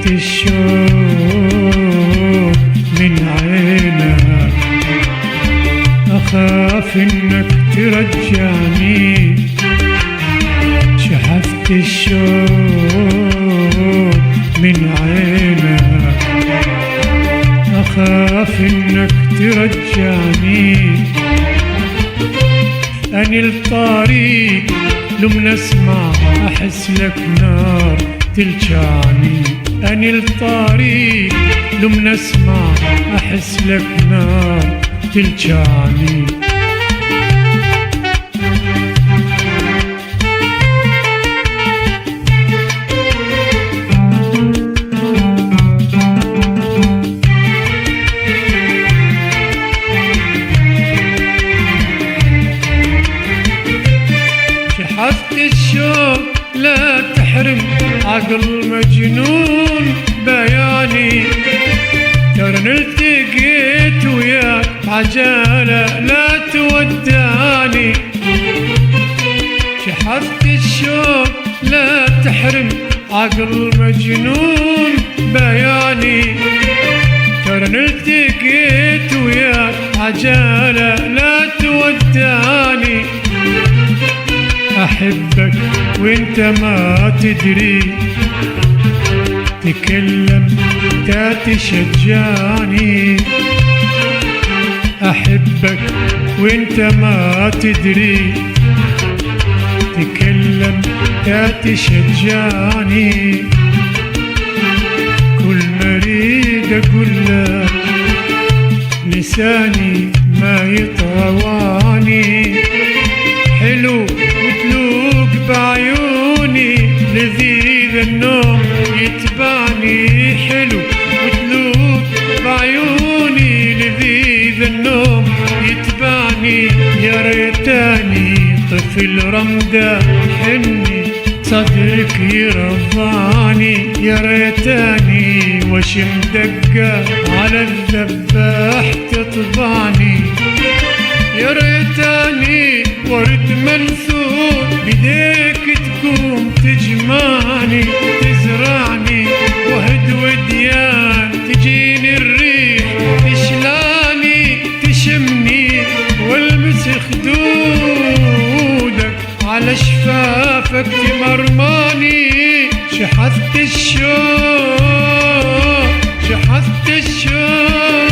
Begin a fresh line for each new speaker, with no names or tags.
الشوق من عينك، أخاف إنك ترجعني. شحفت الشوق من عينك، أخاف إنك ترجعني. أني الطريق لمن أسمع أحس لك نار تلجعني. أني الطريق لمن أسمع أحس لك نار تلجعني. شحفت الشوق لا تحرم عقل مجنون بياني. ترى التقيت وياك عجالة لا توداني. شحفت الشوق لا تحرم عقل مجنون بياني. ترى التقيت وياك عجالة لا توداني. أحبك وانت ما تدري، تكلم تا تشجعني. أحبك وانت ما تدري، تكلم تا تشجعني. كل ما اريد اقول لك لساني ما يطواني. حلو وتلوق بعيوني لذيذ النوم يتبعني. حلو وتلوق بعيوني لذيذ النوم يتبعني. يا ريتاني طفل رمدة حني صدرك يرضاني. يا ريتاني وشم دقة على الذباح تطبعني. يا ريتاني ورد منثور بديك تقوم تجمعني. تزرعني وهد وديان تجيني الريح تشلاني. تشمني والمس خدودك على شفافك تمرماني. شحذت الشوق شحذت الشوق